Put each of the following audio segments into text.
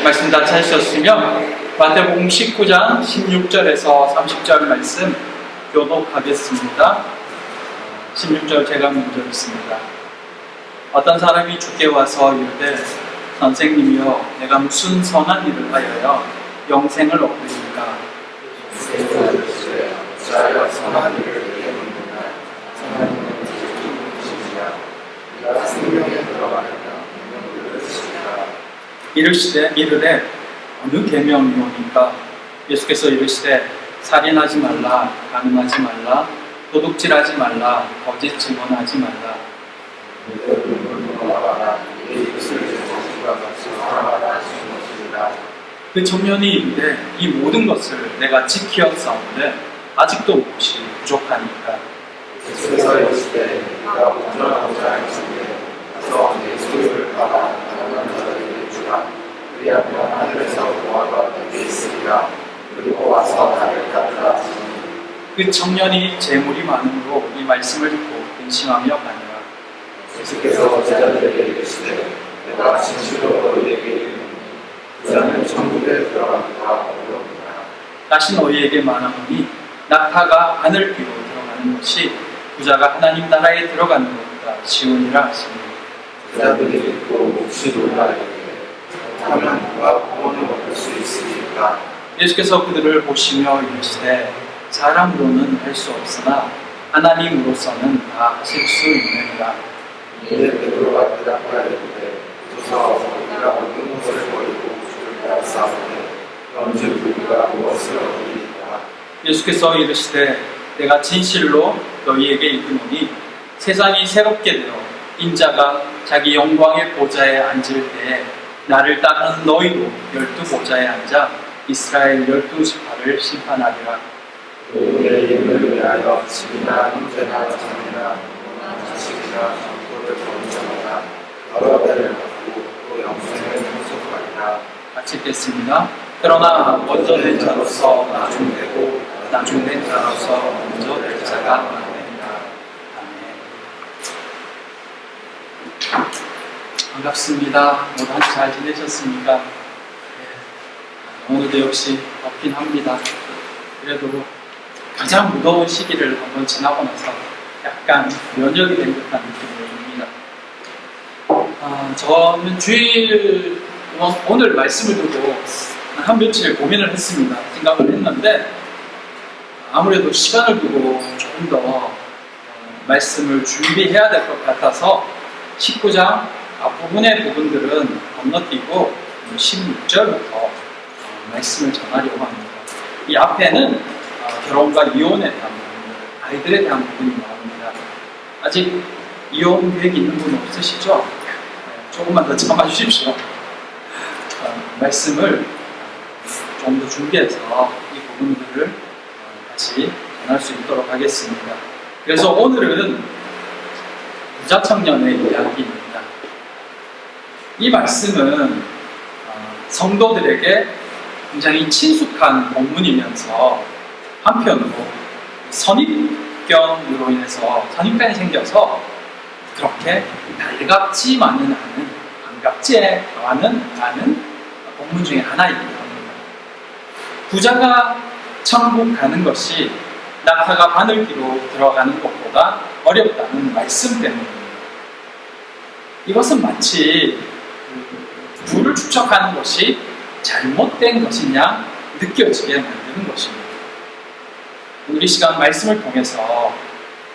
말씀 다 찾으셨으면 마태복음 19장 16절에서 30절 말씀 교독하겠습니다. 16절 제가 먼저 읽습니다. 어떤 사람이 주께 와서 이르되 선생님이여 내가 무슨 선한 일을 하여야 영생을 얻으리까? 자기가 선한 일을 행하느냐 선한 일을 네가 생명에 들어가느냐 생명을 얻으리라. 이르되 어느 계명이오니까? 예수께서 이르시되 살인하지 말라, 간음하지 말라, 도둑질하지 말라, 거짓 증언하지 말라. 그 청년이 이르되 이 모든 것을 내가 지키었사오되 아직도 무엇이 부족하니까? 예수께서 이르시되 네가 운전하고자 하였으되 가서 내 소유를 팔아 가난한 자들에게 주라. 그리하면 하늘에서 보화가 내게 있으리라. 그리고 와서 나를 따르라. 그 청년이 재물이 많음으로 이 말씀을 듣고 근심하며 가니라. 예수께서 제자들에게 이르시되 내가 진실로 너희에게 이르노니 부자는 천국에 들어가기가 어려우니라. 다시 너희에게 말하노니 낙타가 하늘 뒤로 들어가는 것이 부자가 하나님 나라에 들어가는 것보다 쉬우니라 하시니. 제자들이 듣고 몹시 놀라이르되 하면 누가 구원을 얻을 수 있으리까? 예수께서 그들을 보시며 이르시되 사람으로는 할 수 없으나 하나님으로서는 다 하실 수 있느니라. 이에 베드로가 대답하였는데 조서 우리가 얻는 것을 버리고 주를 따르사오되 그런즉 우리가 무엇을 얻으리까? 예수께서 이르시되 내가 진실로 너희에게 이르노니 세상이 새롭게 되어 인자가 자기 영광의 보좌에 앉을 때에 나를 따르는 너희도 12보좌에 앉아 이스라엘 12지파를 심판하리라. 너희의 이름을 위하여 집이나 형제나 자매나 부모나 자식이나 장소를 버린 자마다 여러 배를 받고 또 영생을 상속하리라. 같이 읽겠습니다. 그러나 먼저 된 자로서 나중되고 나중된 자로서 먼저 될 자가 많으리라. 아멘. 반갑습니다. 모두 한 잘 지내셨습니까? 오늘도 역시 덥긴 합니다. 그래도 가장 무더운 시기를 한번 지나고 나서 약간 면역이 된 듯한 느낌을 줍니다. 저는 주일 오늘 말씀을 두고 한 며칠 고민을 했습니다. 생각을 했는데 아무래도 시간을 두고 조금 더 말씀을 준비해야 될 것 같아서 19장 앞부분의 부분들은 건너뛰고 16절부터 말씀을 전하려고 합니다. 이 앞에는 결혼과 이혼에 대한 부분, 아이들에 대한 부분이 나옵니다. 아직 이혼 계획 있는 분 없으시죠? 조금만 더 참아주십시오. 말씀을 좀 더 준비해서 이 부분들을 다시 전할 수 있도록 하겠습니다. 그래서 오늘은 부자 청년의 이야기입니다. 이 말씀은 성도들에게 굉장히 친숙한 본문이면서 한편으로 선입견으로 인해서 선입견이 생겨서 그렇게 달갑지만은 않은, 반갑지만은 않은 본문 중에 하나이기도 합니다. 부자가 천국 가는 것이 낙타가 바늘기로 들어가는 것보다 어렵다는 말씀 때문입니다. 이것은 마치 부를 축적하는 것이 잘못된 것이냐 느껴지게 만드는 것입니다. 오늘 이 시간 말씀을 통해서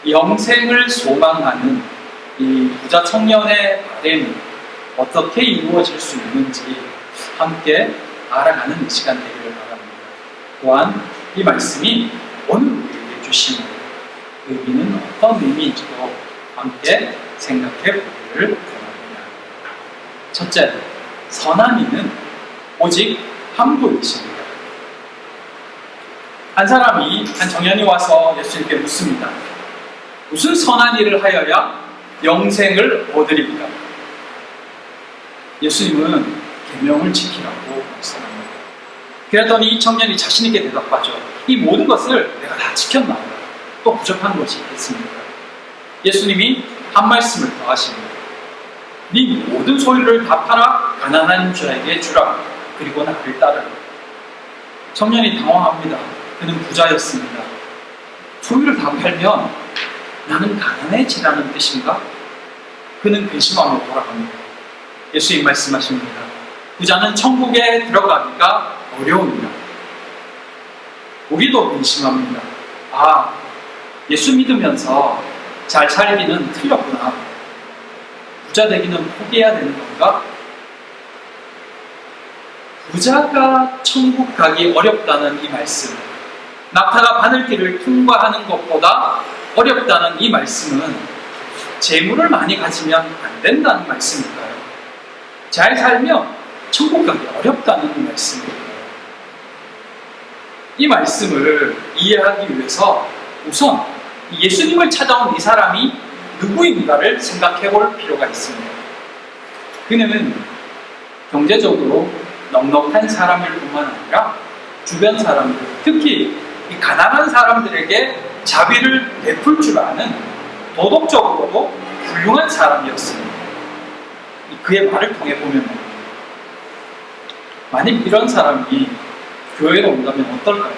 영생을 소망하는 이 부자 청년의 바램이 어떻게 이루어질 수 있는지 함께 알아가는 시간 되기를 바랍니다. 또한 이 말씀이 오늘 우리에게 주시는 의미는 어떤 의미인지도 함께 생각해 보기를 원합니다. 첫째, 선한 이는 오직 한 분이십니다. 한 청년이 와서 예수님께 묻습니다. 무슨 선한 일을 하여야 영생을 얻으리까? 예수님은 계명을 지키라고 말씀합니다. 그랬더니 이 청년이 자신 있게 대답하죠. 이 모든 것을 내가 다 지켰나요? 또 부족한 것이 있겠습니까? 예수님이 한 말씀을 더 하십니다. 네 모든 소유를 다 팔아 가난한 자에게 주라. 그리고 나를 따르라. 청년이 당황합니다. 그는 부자였습니다. 소유를 다 팔면 나는 가난해지라는 뜻인가? 그는 근심하며 돌아갑니다. 예수님 말씀하십니다. 부자는 천국에 들어가기가 어려웁니다. 우리도 근심합니다. 아, 예수 믿으면서 잘 살기는 틀렸구나. 부자 되기는 포기해야 되는 건가? 부자가 천국 가기 어렵다는 이 말씀, 낙타가 바늘길을 통과하는 것보다 어렵다는 이 말씀은 재물을 많이 가지면 안 된다는 말씀일까요? 잘 살면 천국 가기 어렵다는 말씀일까요? 이 말씀을 이해하기 위해서 우선 예수님을 찾아온 이 사람이 누구인가를 생각해 볼 필요가 있습니다. 그는 경제적으로 넉넉한 사람일 뿐만 아니라 주변 사람들, 특히 이 가난한 사람들에게 자비를 베풀 줄 아는 도덕적으로도 훌륭한 사람이었습니다. 그의 말을 통해 보면 만약 이런 사람이 교회로 온다면 어떨까요?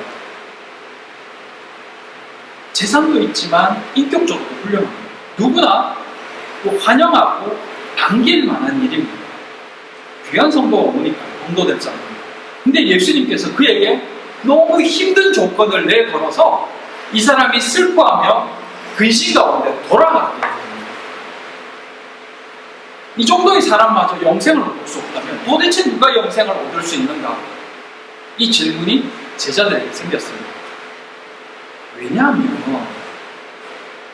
재산도 있지만 인격적으로 훌륭합니다. 누구나 환영하고 반길 만한 일입니다. 귀한 성도가 오니까 공도됐잖아요. 근데 예수님께서 그에게 너무 힘든 조건을 내걸어서 이 사람이 슬퍼하며 근심 가운데 돌아가게 됩니다. 이 정도의 사람마저 영생을 얻을 수 없다면 도대체 누가 영생을 얻을 수 있는가? 이 질문이 제자들에게 생겼습니다. 왜냐하면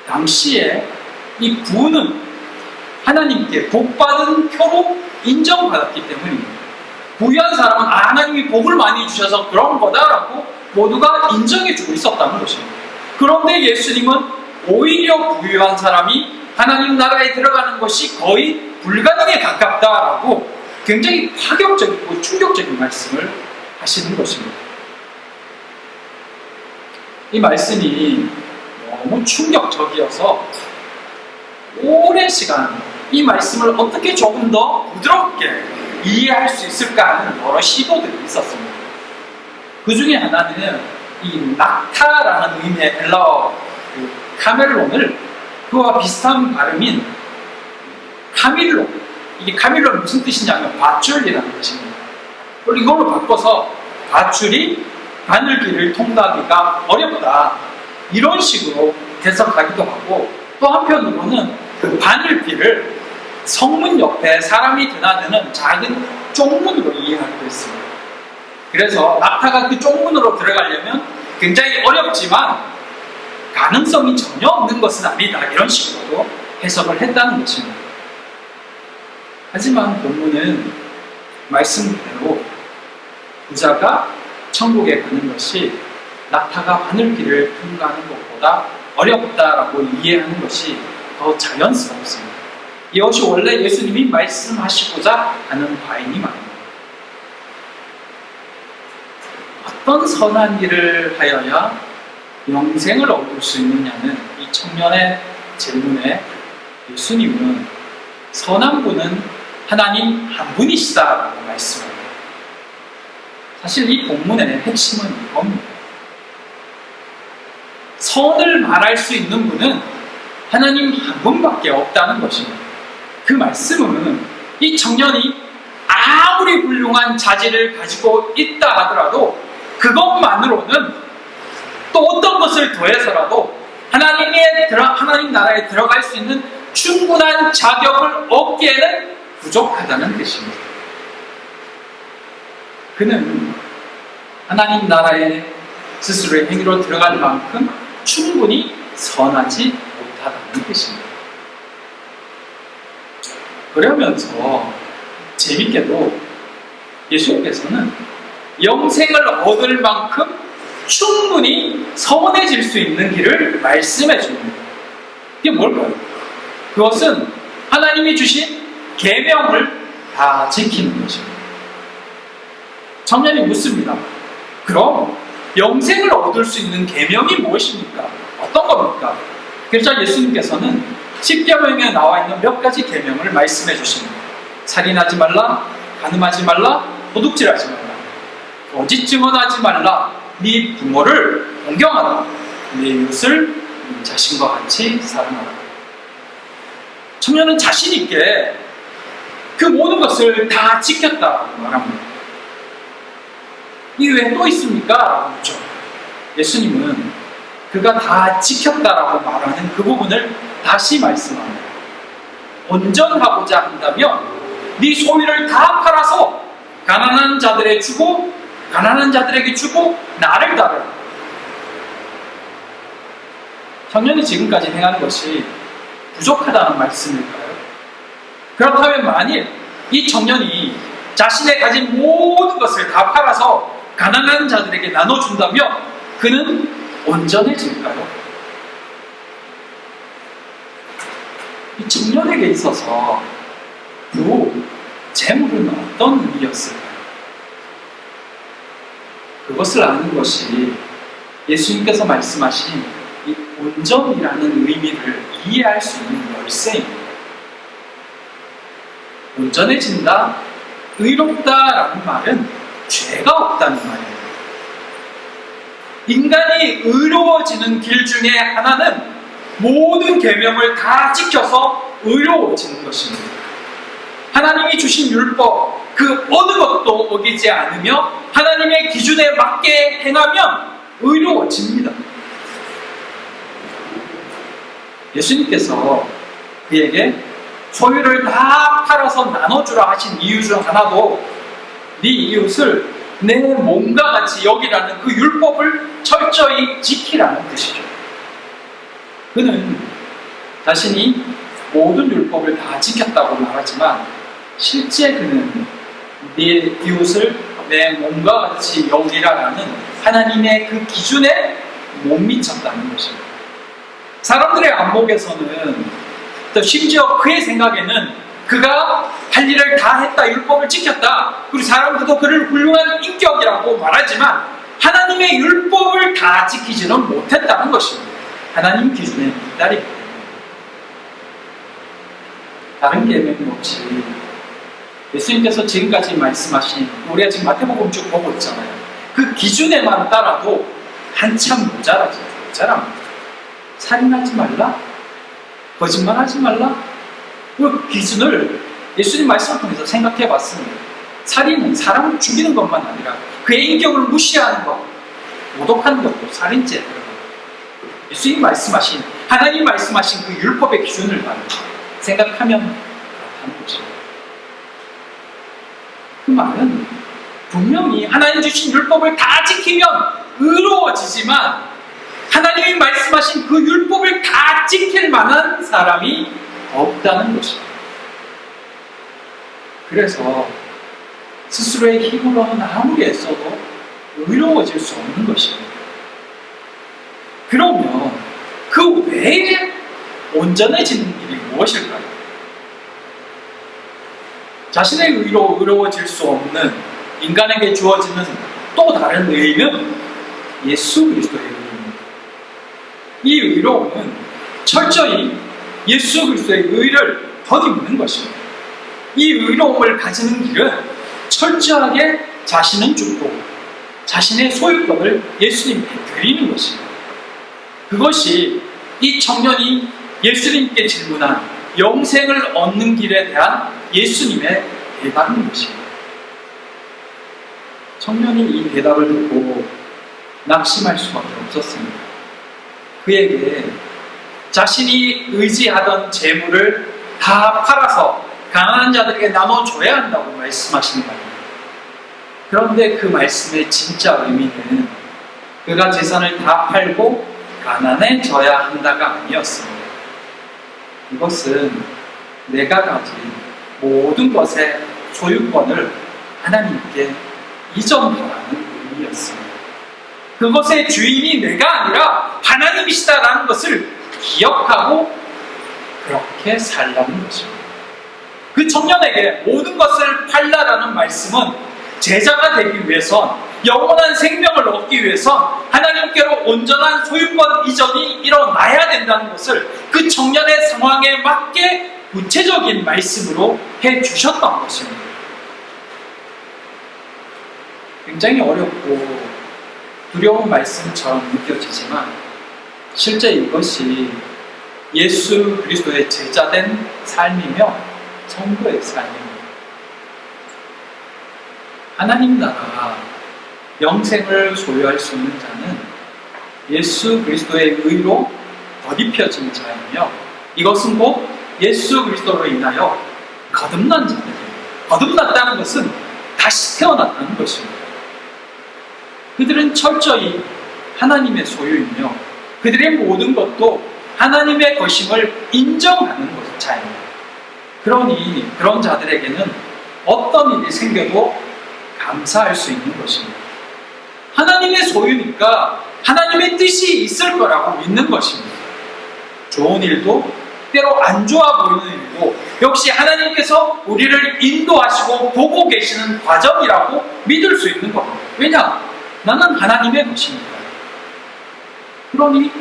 당시에 이 부는 하나님께 복받은 표로 인정받았기 때문입니다. 부유한 사람은 하나님이 복을 많이 주셔서 그런 거다라고 모두가 인정해주고 있었다는 것입니다. 그런데 예수님은 오히려 부유한 사람이 하나님 나라에 들어가는 것이 거의 불가능에 가깝다라고 굉장히 파격적이고 충격적인 말씀을 하시는 것입니다. 이 말씀이 너무 충격적이어서 오랜 시간 이 말씀을 어떻게 조금 더 부드럽게 이해할 수 있을까 하는 여러 시도들이 있었습니다. 그 중에 하나는 이 낙타라는 의미의 헬라어 카멜론을 그와 비슷한 발음인 카밀로, 이게 카밀로는 무슨 뜻이냐면 밧줄이라는 뜻입니다. 그리고 이걸로 바꿔서 밧줄이 바늘길을 통과하기가 어렵다, 이런 식으로 해석하기도 하고, 또 한편으로는 그 바늘길을 성문 옆에 사람이 드나드는 작은 쪽문으로 이해하기도 했습니다. 그래서 낙타가 그 쪽문으로 들어가려면 굉장히 어렵지만 가능성이 전혀 없는 것은 아니다, 이런 식으로 해석을 했다는 것입니다. 하지만 본문은 말씀 그대로 부자가 천국에 가는 것이 낙타가 바늘길을 통과하는 것보다 어렵다라고 이해하는 것이 더 자연스럽습니다. 이것이 원래 예수님이 말씀하시고자 하는 바이니 말입니다. 어떤 선한 일을 하여야 영생을 얻을 수 있느냐는 이 청년의 질문에 예수님은 선한 분은 하나님 한 분이시다라고 말씀합니다. 사실 이 본문의 핵심은 이겁니다. 선을 말할 수 있는 분은 하나님 한 분밖에 없다는 것입니다. 그 말씀은 이 청년이 아무리 훌륭한 자질을 가지고 있다 하더라도 그것만으로는 또 어떤 것을 더해서라도 하나님 나라에 들어갈 수 있는 충분한 자격을 얻기에는 부족하다는 뜻입니다. 그는 하나님 나라에 스스로의 행위로 들어갈 만큼 충분히 선하지 못하다는 뜻입니다. 그러면서 재밌게도 예수님께서는 영생을 얻을 만큼 충분히 선해질 수 있는 길을 말씀해 줍니다. 이게 뭘까요? 그것은 하나님이 주신 계명을 다 지키는 것입니다. 청년이 묻습니다. 그럼 영생을 얻을 수 있는 계명이 무엇입니까? 어떤 겁니까? 그래서 예수님께서는 10계명에 나와 있는 몇 가지 계명을 말씀해 주십니다. 살인하지 말라, 간음하지 말라, 도둑질하지 말라. 거짓 증언하지 말라. 네 부모를 공경하라. 네 이웃을 네 자신과 같이 사랑하라. 청년은 자신 있게 그 모든 것을 다 지켰다고 말합니다. 이 외에 또 있습니까? 라고 묻죠. 예수님은 그가 다 지켰다라고 말하는 그 부분을 다시 말씀합니다. 온전하고자 한다면 네 소유를 다 팔아서 가난한 자들에게 주고 나를 따르라. 청년이 지금까지 행한 것이 부족하다는 말씀일까요? 그렇다면 만일 이 청년이 자신의 가진 모든 것을 다 팔아서 가난한 자들에게 나눠준다면 그는 온전해질까요? 이 청년에게 있어서 그 재물은 어떤 의미였을까요? 그것을 아는 것이 예수님께서 말씀하신 이 온전이라는 의미를 이해할 수 있는 열쇠입니다. 온전해진다, 의롭다라는 말은 죄가 없다는 말이에요. 인간이 의로워지는 길 중에 하나는 모든 계명을 다 지켜서 의로워지는 것입니다. 하나님이 주신 율법, 그 어느 것도 어기지 않으며 하나님의 기준에 맞게 행하면 의로워집니다. 예수님께서 그에게 소유를 다 팔아서 나눠주라 하신 이유 중 하나도 네 이웃을 내 몸과 같이 여기라는 그 율법을 철저히 지키라는 뜻이죠. 그는 자신이 모든 율법을 다 지켰다고 말하지만 실제 그는 네 이웃을 내 몸과 같이 여기라라는 하나님의 그 기준에 못 미쳤다는 것입니다. 사람들의 안목에서는 또 심지어 그의 생각에는 그가 할 일을 다 했다, 율법을 지켰다, 그리고 사람들도 그를 훌륭한 인격이라고 말하지만 하나님의 율법을 다 지키지는 못했다는 것입니다. 하나님 기준에 미달이기 때문에. 다른 계명이 없이 예수님께서 지금까지 말씀하신, 우리가 지금 마태복음 쭉 보고 있잖아요. 그 기준에만 따라도 한참 모자랍니다. 살인하지 말라, 거짓말하지 말라. 그 기준을 예수님 말씀을 통해서 생각해 봤습니다. 살인은 사람을 죽이는 것만 아니라 그의 인격을 무시하는 것, 모독하는 것도 살인죄에 들어갑니다. 예수님 말씀하신, 하나님 말씀하신 그 율법의 기준을 생각하면 그렇다는 것입니다. 그 말은 분명히 하나님 주신 율법을 다 지키면 의로워지지만 하나님이 말씀하신 그 율법을 다 지킬 만한 사람이 없다는 것입니다. 그래서 스스로의 힘으로는 아무리 애써도 의로워질 수 없는 것입니다. 그러면 그 외에 온전해지는 길이 무엇일까요? 자신의 의로 의로워질 수 없는 인간에게 주어지는 또 다른 의는 예수 그리스도의 의입니다. 이 의로움은 철저히 예수 그리스도의 의를 덧입는 것입니다. 이 의로움을 가지는 길은 철저하게 자신은 죽고 자신의 소유권을 예수님께 드리는 것입니다. 그것이 이 청년이 예수님께 질문한 영생을 얻는 길에 대한 예수님의 대답인 것입니다. 청년이 이 대답을 듣고 낙심할 수밖에 없었습니다. 그에게 자신이 의지하던 재물을 다 팔아서 가난한 자들에게 나눠줘야 한다고 말씀하시는 겁니다. 그런데 그 말씀의 진짜 의미는 그가 재산을 다 팔고 가난해져야 한다가 아니었습니다. 이것은 내가 가진 모든 것의 소유권을 하나님께 이전하라는 의미였습니다. 그것의 주인이 내가 아니라 하나님이시다라는 것을 기억하고 그렇게 살라는 것입니다. 그 청년에게 모든 것을 팔라라는 말씀은 제자가 되기 위해선, 영원한 생명을 얻기 위해선 하나님께로 온전한 소유권 이전이 일어나야 된다는 것을 그 청년의 상황에 맞게 구체적인 말씀으로 해주셨던 것입니다. 굉장히 어렵고 두려운 말씀처럼 느껴지지만 실제 이것이 예수 그리스도의 제자된 삶이며 성도의 삶입니다. 하나님 나라 영생을 소유할 수 있는 자는 예수 그리스도의 의로 덧입혀진 자이며 이것은 곧 예수 그리스도로 인하여 거듭난 자들입니다. 거듭났다는 것은 다시 태어났다는 것입니다. 그들은 철저히 하나님의 소유이며 그들의 모든 것도 하나님의 것임을 인정하는 자입니다. 그러니 그런 자들에게는 어떤 일이 생겨도 감사할 수 있는 것입니다. 하나님의 소유니까 하나님의 뜻이 있을 거라고 믿는 것입니다. 좋은 일도 때로 안 좋아 보이는 일도 역시 하나님께서 우리를 인도하시고 보고 계시는 과정이라고 믿을 수 있는 겁니다. 왜냐? 나는 하나님의 것이니까. 그러니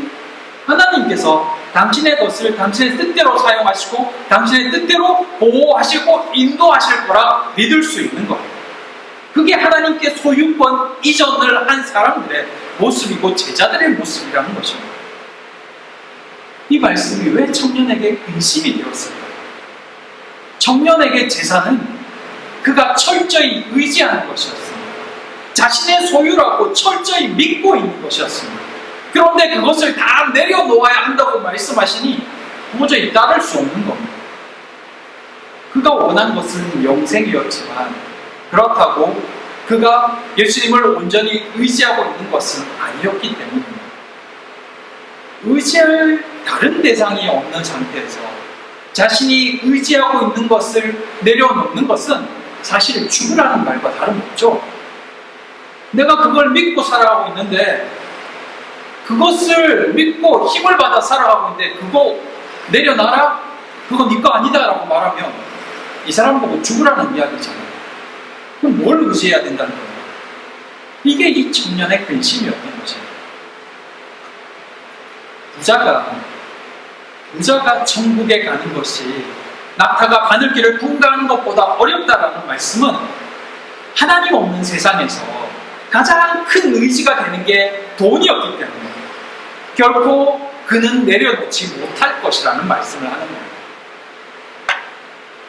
하나님께서 당신의 것을 당신의 뜻대로 사용하시고 당신의 뜻대로 보호하시고 인도하실 거라 믿을 수 있는 거예요. 그게 하나님께 소유권 이전을 한 사람들의 모습이고 제자들의 모습이라는 것입니다. 이 말씀이 왜 청년에게 근심이 되었을까요? 청년에게 제사는 그가 철저히 의지하는 것이었습니다. 자신의 소유라고 철저히 믿고 있는 것이었습니다. 그런데 그것을 다 내려놓아야 한다고 말씀하시니 도저히 따를 수 없는 겁니다. 그가 원한 것은 영생이었지만 그렇다고 그가 예수님을 온전히 의지하고 있는 것은 아니었기 때문입니다. 의지할 다른 대상이 없는 상태에서 자신이 의지하고 있는 것을 내려놓는 것은 사실 죽으라는 말과 다름없죠. 내가 그걸 믿고 살아가고 있는데 그것을 믿고 힘을 받아 살아가고 있는데 그거 내려놔라? 그거 네 거 아니다 라고 말하면 이 사람 보고 죽으라는 이야기잖아요. 그럼 뭘 의지해야 된다는 거예요? 이게 이 청년의 근심이었던 것입니다. 부자가 천국에 가는 것이 낙타가 바늘길을 분가하는 것보다 어렵다라는 말씀은 하나님 없는 세상에서 가장 큰 의지가 되는 게 돈이었기 때문에 결코 그는 내려놓지 못할 것이라는 말씀을 하는 거예요.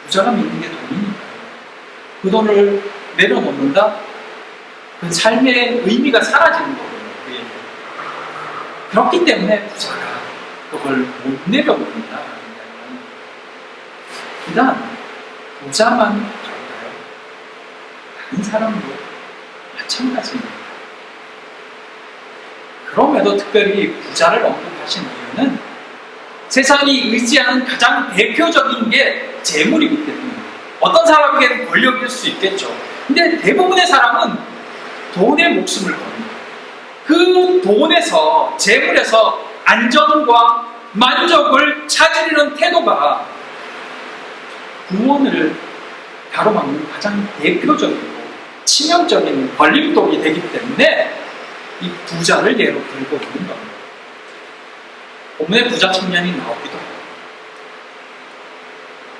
부자가 믿는 게 돈이니까 그 돈을 내려놓는다? 그 삶의 의미가 사라지는 거거든요. 그렇기 때문에 부자가 그걸 못 내려놓는다. 비단 부자만 그런가요? 다른 사람도 마찬가지입니다. 그럼에도 특별히 부자를 언급하신 이유는 세상이 의지하는 가장 대표적인 게 재물이기 때문입니다. 어떤 사람에게는 권력일 수 있겠죠. 근데 대부분의 사람은 돈에 목숨을 겁니다. 그 돈에서, 재물에서 안정과 만족을 찾으려는 태도가 구원을 가로막는 가장 대표적이고 치명적인 걸림돌이 되기 때문에 이 부자를 예로 들고 있는 겁니다. 본문에 부자 청년이 나오기도 하고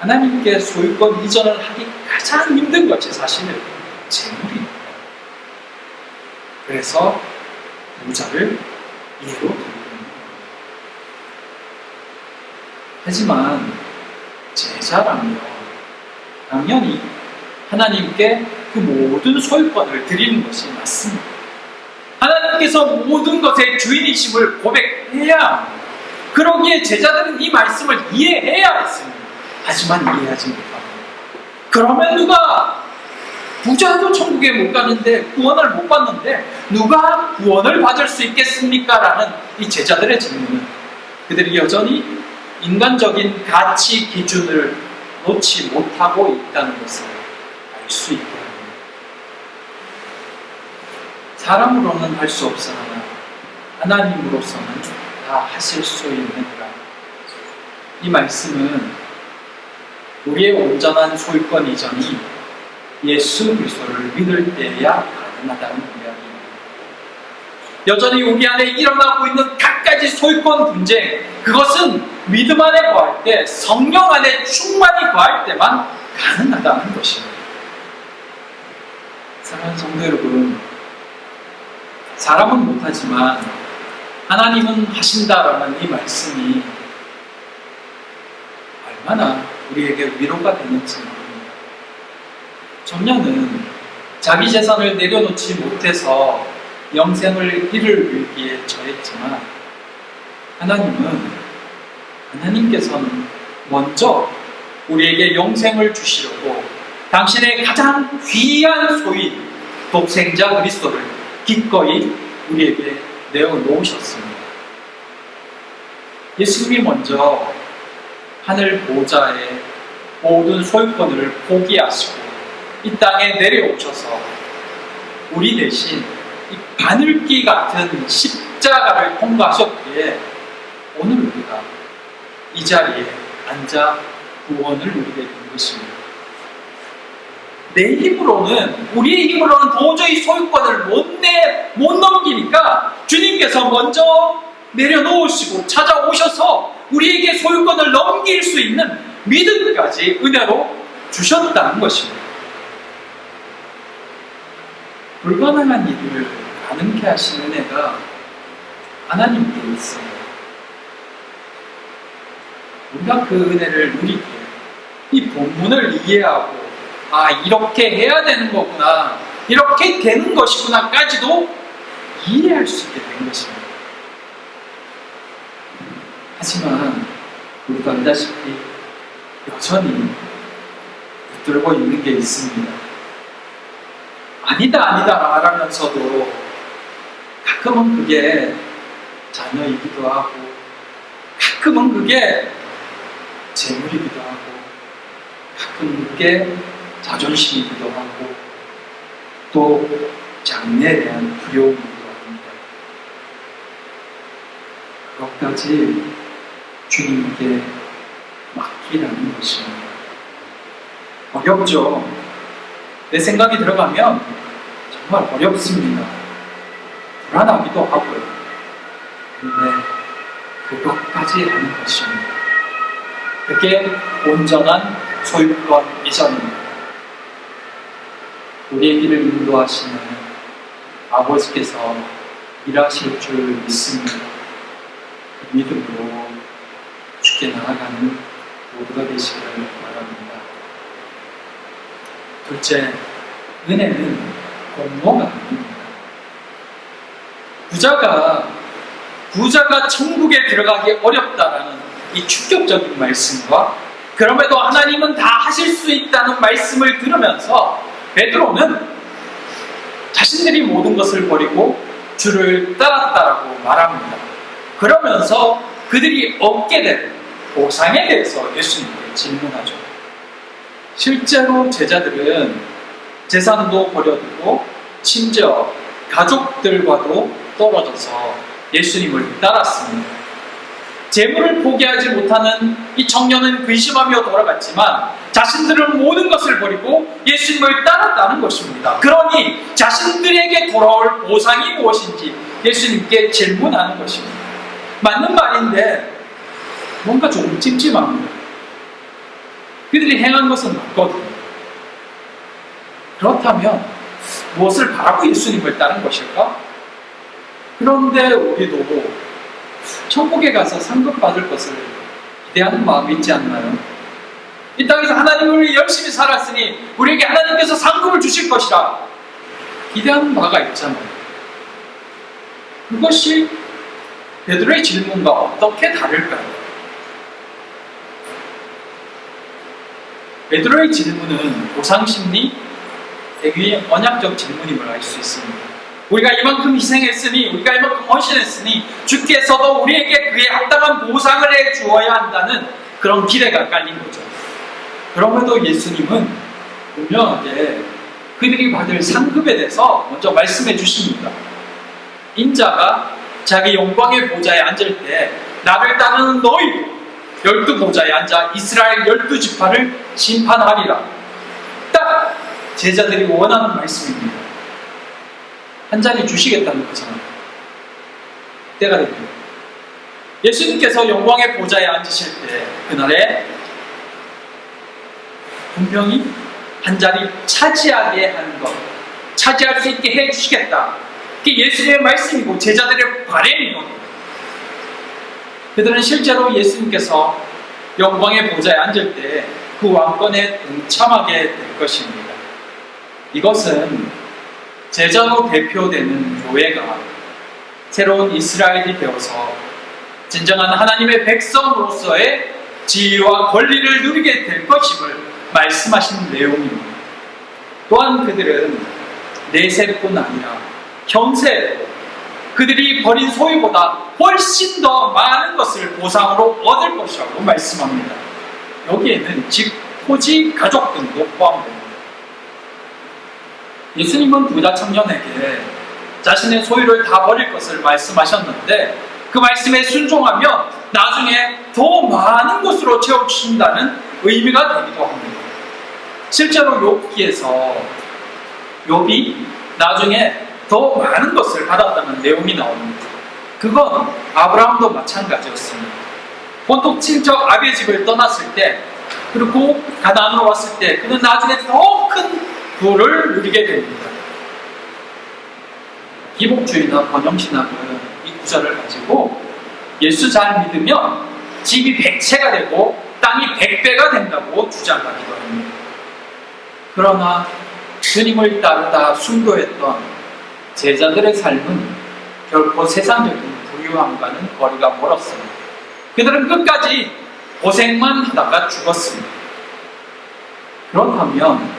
하나님께 소유권 이전을 하기 가장 힘든 것이 사실은 재물입니다. 그래서 부자를 예로 들고 있는 겁니다. 하지만 제사라며 당연히 하나님께 그 모든 소유권을 드리는 것이 맞습니다. 하나님께서 모든 것의 주인이심을 고백해야 합니다. 그러기에 제자들은 이 말씀을 이해해야 했습니다. 하지만 이해하지 못합니다. 그러면 누가 부자도 천국에 못 가는데 구원을 못 받는데 누가 구원을 받을 수 있겠습니까? 라는 이 제자들의 질문은 그들이 여전히 인간적인 가치 기준을 놓지 못하고 있다는 것을 알 수 있게 합니다. 사람으로는 할 수 없으나 하나님으로서는 다 하실 수 있느니라. 이 말씀은 우리의 온전한 소유권 이전이 예수 그리스도를 믿을 때야 가능하다는 이야기입니다. 여전히 우리 안에 일어나고 있는 갖가지 소유권 분쟁, 그것은 믿음 안에 거할 때, 성령 안에 충만히 거할 때만 가능하다는 것입니다. 사랑하는 성도 여러분, 사람은 못하지만 하나님은 하신다라는 이 말씀이 얼마나 우리에게 위로가 되는지 모릅니다. 청년은 자기 재산을 내려놓지 못해서 영생을 잃을 위기에 처했지만 하나님께서는 먼저 우리에게 영생을 주시려고 당신의 가장 귀한 소위 독생자 그리스도를 기꺼이 우리에게 내어놓으셨습니다. 예수님이 먼저 하늘 보좌의 모든 소유권을 포기하시고 이 땅에 내려오셔서 우리 대신 이 바늘기 같은 십자가를 통과하셨기에 오늘 우리가 이 자리에 앉아 구원을 누리게 된 것입니다. 우리의 힘으로는 도저히 소유권을 못 넘기니까 주님께서 먼저 내려놓으시고 찾아오셔서 우리에게 소유권을 넘길 수 있는 믿음까지 은혜로 주셨다는 것입니다. 불가능한 일을 가능케 하신 은혜가 하나님께 있습니다. 우리가 그 은혜를 누리기에 이 본문을 이해하고 이렇게 해야 되는 거구나, 이렇게 되는 것이구나까지도 이해할 수 있게 된 것입니다. 하지만 우리가 알다시피 여전히 붙들고 있는 게 있습니다. 아니다 말하면서도 가끔은 그게 자녀이기도 하고 가끔은 그게 재물이기도 하고 가끔 그게 자존심이기도 하고 또 장래에 대한 두려움이기도 합니다. 그것까지 주님께 맡기라는 것입니다. 어렵죠. 내 생각이 들어가면 정말 어렵습니다. 불안하기도 하고요. 근데 그것까지 하는 것입니다. 그게 온전한 소유권 이전입니다. 우리의 길을 인도하시는 아버지께서 일하실 줄 믿습니다. 그 믿음으로 주께 나아가는 모두가 되시기를 바랍니다. 둘째, 은혜는 공로가 아닙니다. 부자가 천국에 들어가기 어렵다라는 이 충격적인 말씀과 그럼에도 하나님은 다 하실 수 있다는 말씀을 들으면서 베드로는 자신들이 모든 것을 버리고 주를 따랐다라고 말합니다. 그러면서 그들이 얻게 될 보상에 대해서 예수님께 질문하죠. 실제로 제자들은 재산도 버려두고 심지어 가족들과도 떨어져서 예수님을 따랐습니다. 재물을 포기하지 못하는 이 청년은 근심하며 돌아갔지만 자신들은 모든 것을 버리고 예수님을 따랐다는 것입니다. 그러니 자신들에게 돌아올 보상이 무엇인지 예수님께 질문하는 것입니다. 맞는 말인데 뭔가 조금 찜찜합니다. 그들이 행한 것은 맞거든요. 그렇다면 무엇을 바라고 예수님을 따른 것일까? 그런데 우리도 천국에 가서 상급 받을 것을 기대하는 마음이 있지 않나요? 이 땅에서 하나님을 위해 열심히 살았으니 우리에게 하나님께서 상급을 주실 것이라 기대하는 바가 있잖아요. 그것이 베드로의 질문과 어떻게 다를까요? 베드로의 질문은 보상심리, 대귀의 언약적 질문임을 알 수 있습니다. 우리가 이만큼 희생했으니, 우리가 이만큼 헌신했으니 주께서도 우리에게 그에 합당한 보상을 해주어야 한다는 그런 기대가 깔린 거죠. 그럼에도 예수님은 분명하게 그들이 받을 상급에 대해서 먼저 말씀해 주십니다. 인자가 자기 영광의 보좌에 앉을 때 나를 따르는 너희도 12보좌에 앉아 이스라엘 12지파를 심판하리라. 딱 제자들이 원하는 말씀입니다. 한 자리 주시겠다는 거잖아요. 때가 됩니다. 예수님께서 영광의 보좌에 앉으실 때 그날에 분명히 한 자리 차지하게 하는 것, 차지할 수 있게 해주시겠다. 그게 예수님의 말씀이고 제자들의 바램이고, 그들은 실제로 예수님께서 영광의 보좌에 앉을 때 그 왕권에 동참하게 될 것입니다. 이것은 제자로 대표되는 교회가 새로운 이스라엘이 되어서 진정한 하나님의 백성으로서의 지위와 권리를 누리게 될 것임을 말씀하신 내용입니다. 또한 그들은 내세뿐 아니라 현세에도 그들이 버린 소유보다 훨씬 더 많은 것을 보상으로 얻을 것이라고 말씀합니다. 여기에는 집, 토지, 가족 등도 포함됩니다. 예수님은 부자 청년에게 자신의 소유를 다 버릴 것을 말씀하셨는데 그 말씀에 순종하면 나중에 더 많은 것으로 채워주신다는 의미가 되기도 합니다. 실제로 욥기에서 욥이 나중에 더 많은 것을 받았다는 내용이 나옵니다. 그건 아브라함도 마찬가지였습니다. 본토 친척 아비의 집을 떠났을 때 그리고 가나안으로 왔을 때 그는 나중에 더 큰 부를 누리게 됩니다. 기복주의나 번영신학은 이 구절을 가지고 예수 잘 믿으면 집이 100채가 되고 땅이 100배가 된다고 주장하기도 합니다. 그러나 주님을 따르다 순교했던 제자들의 삶은 결코 세상적인 부유함과는 거리가 멀었습니다. 그들은 끝까지 고생만 하다가 죽었습니다. 그렇다면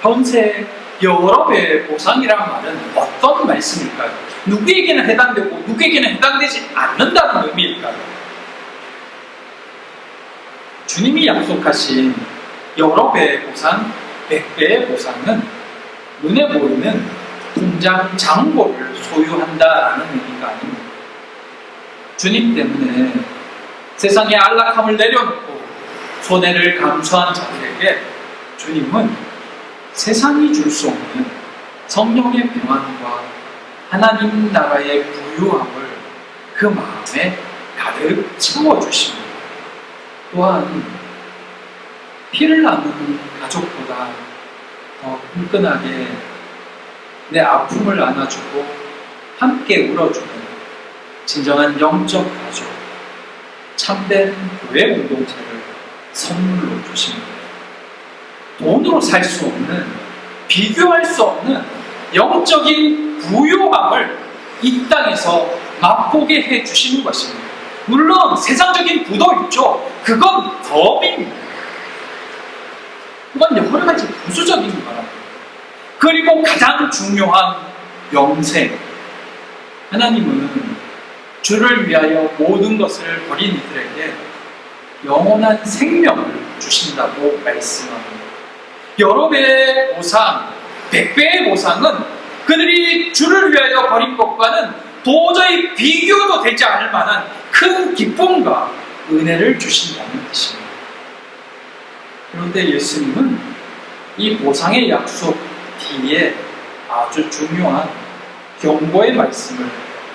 현세 여러 배의 보상이란 말은 어떤 말씀일까요? 누구에게는 해당되고 누구에게는 해당되지 않는다는 의미일까요? 주님이 약속하신 여러 배의 보상, 100배의 보상은 눈에 보이는 통장 잔고를 소유한다라는 의미가 아닙니다. 주님 때문에 세상의 안락함을 내려놓고 손해를 감수한 자들에게 주님은 세상이 줄 수 없는 성령의 평안과 하나님 나라의 부유함을 그 마음에 가득 채워주십니다. 또한 피를 나누는 가족보다 더 끈끈하게 내 아픔을 안아주고 함께 울어주는 진정한 영적 가족, 참된 교회 공동체를 선물로 주십니다. 돈으로 살 수 없는, 비교할 수 없는 영적인 부요함을 이 땅에서 맛보게 해주시는 것입니다. 물론 세상적인 부도 있죠. 그건 덤입니다. 그건 여러 가지 부수적인 거랍니다. 그리고 가장 중요한 영생. 하나님은 주를 위하여 모든 것을 버린 이들에게 영원한 생명을 주신다고 말씀합니다. 여러 배의 보상, 100배의 보상은 그들이 주를 위하여 버린 것과는 도저히 비교도 되지 않을 만한 큰 기쁨과 은혜를 주신다는 뜻입니다. 그런데 예수님은 이 보상의 약속 뒤에 아주 중요한 경고의 말씀을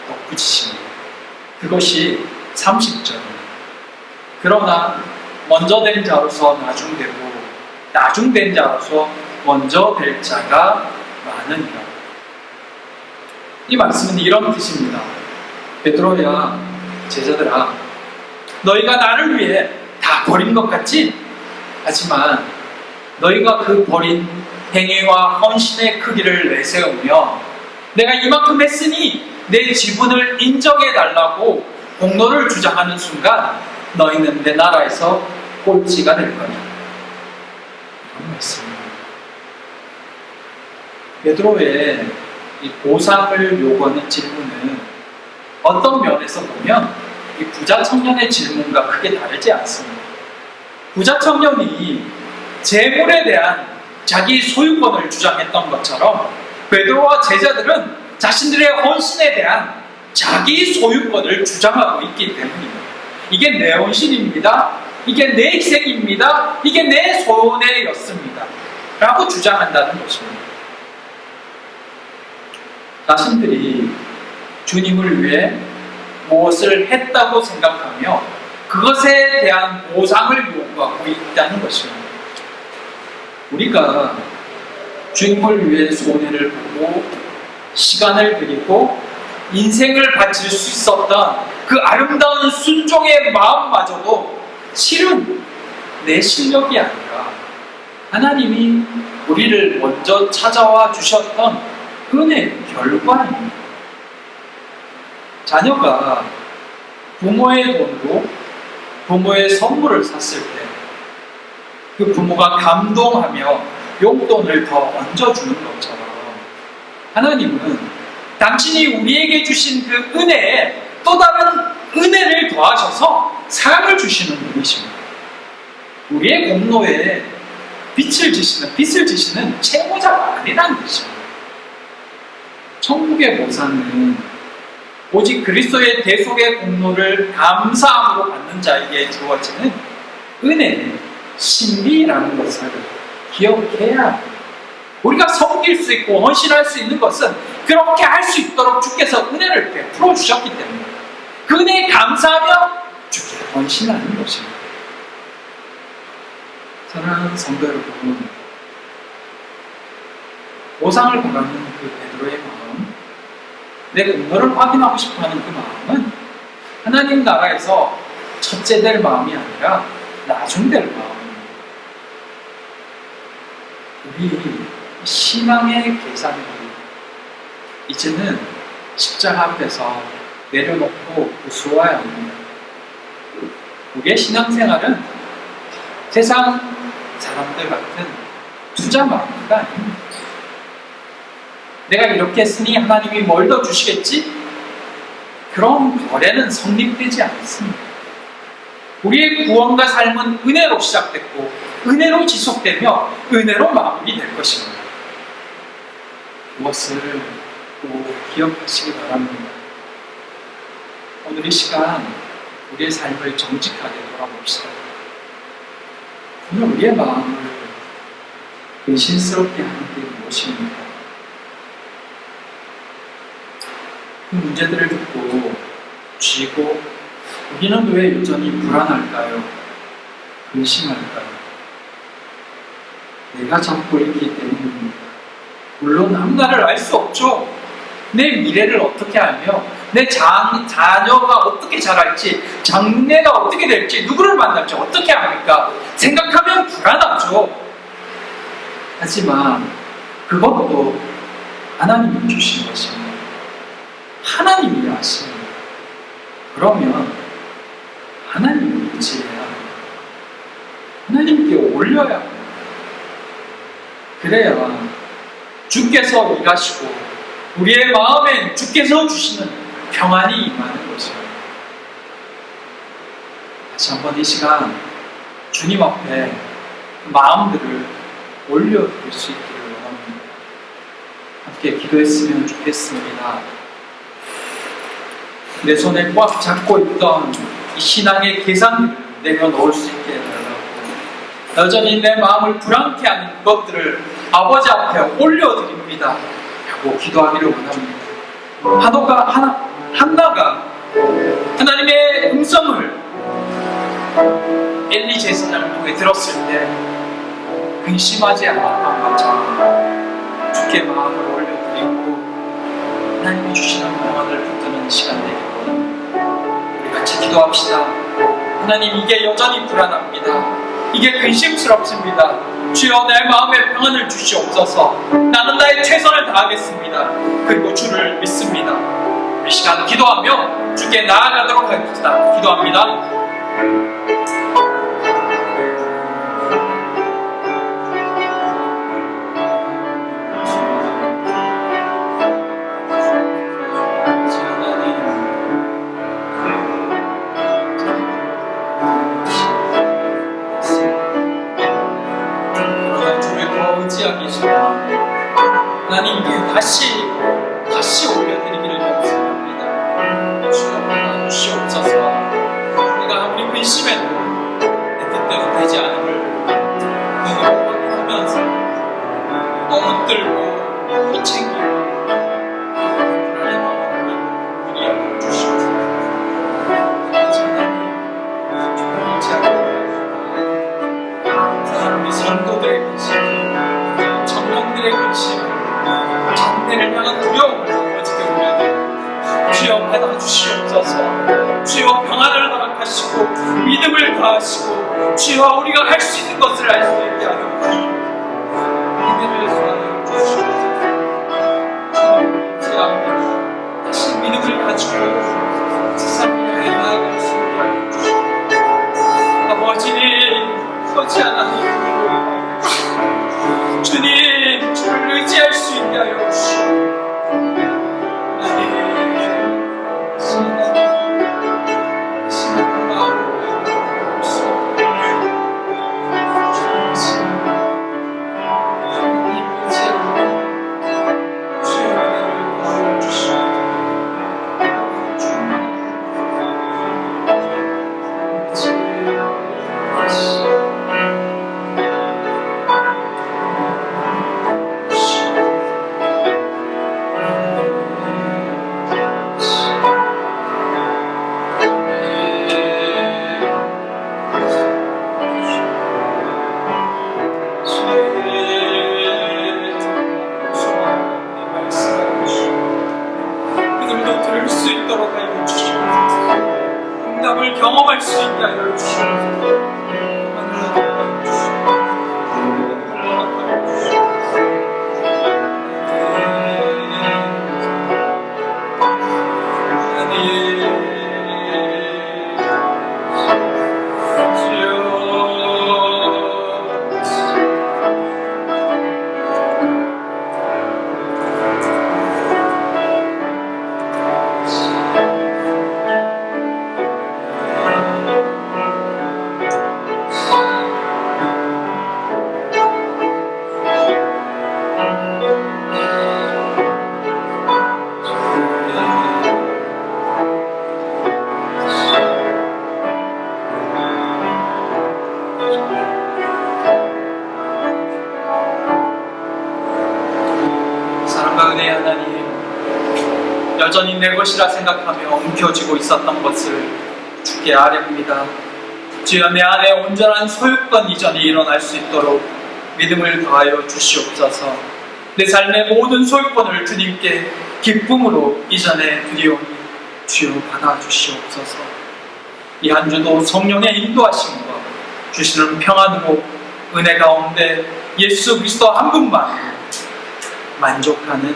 덧붙이십니다. 그것이 30절입니다. 그러나 먼저 된 자로서 나중되고 나중된 자로서 먼저 될 자가 많으니라. 이 말씀은 이런 뜻입니다. 베드로야, 제자들아, 너희가 나를 위해 다 버린 것 같지? 하지만 너희가 그 버린 행위와 헌신의 크기를 내세우며 내가 이만큼 했으니 내 지분을 인정해달라고 공로를 주장하는 순간 너희는 내 나라에서 꼴찌가 될 거다. 이런 말씀입니다. 베드로의 이 보상을 요구하는 질문은 어떤 면에서 보면 이 부자 청년의 질문과 크게 다르지 않습니다. 부자 청년이 재물에 대한 자기 소유권을 주장했던 것처럼 베드로와 제자들은 자신들의 헌신에 대한 자기 소유권을 주장하고 있기 때문입니다. 이게 내 헌신입니다. 이게 내 희생입니다. 이게 내 손해였습니다. 라고 주장한다는 것입니다. 자신들이 주님을 위해 무엇을 했다고 생각하며 그것에 대한 보상을 요구하고 있다는 것입니다. 우리가 주님을 위해 손해를 보고 시간을 들이고 인생을 바칠 수 있었던 그 아름다운 순종의 마음마저도 실은 내 실력이 아니라 하나님이 우리를 먼저 찾아와 주셨던 은혜의 결과입니다. 자녀가 부모의 돈으로 부모의 선물을 샀을 때 그 부모가 감동하며 용돈을 더 얹어주는 것처럼 하나님은 당신이 우리에게 주신 그 은혜에 또 다른 은혜를 더하셔서 사랑을 주시는 분이십니다. 우리의 공로에 빚을 지시는 채무자가 아니라는 뜻입니다. 천국의 보상은 오직 그리스도의 대속의 공로를 감사함으로 받는 자에게 주어지는 은혜의 신비라는 것을 기억해야 합니다. 우리가 섬길 수 있고 헌신할 수 있는 것은 그렇게 할 수 있도록 주께서 은혜를 베풀어 주셨기 때문에 그 은혜에 감사하며 주께 헌신하는 것입니다. 사랑하는 성도 여러분, 보상을 바라는 그 베드로의 마음, 내 공로를 확인하고 싶어하는 그 마음은 하나님 나라에서 첫째 될 마음이 아니라 나중 될 마음입니다. 우리 신앙의 계산을 이제는 십자가 앞에서 내려놓고 부수어야 합니다. 우리의 신앙생활은 세상 사람들 같은 투자 마음가 아닙니다. 내가 이렇게 했으니 하나님이 뭘 더 주시겠지? 그런 거래는 성립되지 않습니다. 우리의 구원과 삶은 은혜로 시작됐고 은혜로 지속되며 은혜로 마무리될 것입니다. 무엇을 꼭 기억하시기 바랍니다. 오늘 이 시간 우리의 삶을 정직하게 돌아봅시다. 오늘 우리의 마음을 근심스럽게 하는 게 무엇입니까? 그 문제들을 듣고 쥐고 우리는 왜 여전히 불안할까요? 근심할까요? 내가 잡고 있기 때문입니다. 물론 앞날을 알 수 없죠. 내 미래를 어떻게 알며 내 자녀가 어떻게 자랄지, 장래가 어떻게 될지, 누구를 만날지 어떻게 합니까? 생각하면 불안하죠. 하지만 그것도 하나님이 주신 것입니다. 하나님이 하십니다. 그러면 하나님을 의지해야 합니다. 하나님께 올려야 합니다. 그래야 주께서 일하시고 우리의 마음엔 주께서 주시는 평안이 임하는 것입니다. 다시 한번 이 시간 주님 앞에 마음들을 올려드릴 수 있기를 원합니다. 함께 기도했으면 좋겠습니다. 내 손에 꽉 잡고 있던 이 신앙의 계산들을 내려놓을 수 있게 해달라고, 여전히 내 마음을 불안케 하는 것들을 아버지 앞에 올려드립니다 하고 기도하기를 원합니다. 한나가 하나님의 음성을 엘리 제사장을 통해 들었을 때 근심하지 않았던 것처럼 주께 마음을 올려드리고 하나님이 주시는 평안을 붙드는 시간 되길 원합니다. 우리 같이 기도합시다. 하나님, 이게 여전히 불안합니다. 이게 근심스럽습니다. 주여, 내 마음에 평안을 주시옵소서. 나는 나의 최선을 다하겠습니다. 그리고 주를 믿습니다. 이 시간 기도하며 주께 나아가도록 하겠습니다. 기도합니다. 하나님께 다시 올려드리기를 연습합니다. 주여, 주시옵소서. 우리가 아무리 근심해도 내 뜻대로 되지 않음을 확인하면서 또 붙들고 또 챙기고 불안의 마음을 우리에게 주시옵소서. 하나님, 사랑하는 우리 성도들의 근심, 청년들의 근심, 향한 두려움을 아버지께 올려드립니다. 주여 받아주시옵소서. 주여 평안을 허락하시고 믿음을 다하시고 주여 우리가 할 수 있는 것을 할 수 있게 하여 믿음을 소환하여 주시옵소서. 제 앞에 다시 믿음을 가지고 세상을 향해 나아갈 수 있게 하여 주시옵소서. 아버지님 거지 하나님 주님 주를 의지할 수 있게 하여 주시옵소서. 경험할 수 있게 하여 주시옵소서. 은혜의 하나님, 여전히 내 것이라 생각하며 움켜쥐고 있었던 것을 주께 아뢰옵니다. 주여 내 안에 온전한 소유권 이전이 일어날 수 있도록 믿음을 더하여 주시옵소서. 내 삶의 모든 소유권을 주님께 기쁨으로 이전해 드리오니 주여 받아주시옵소서. 이 한 주도 성령의 인도하심과 주시는 평안으로 은혜 가운데 예수 그리스도 한 분만 만족하는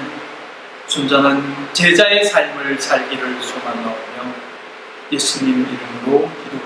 순전한 제자의 삶을 살기를 소망하오며 예수님 이름으로 기도드립니다.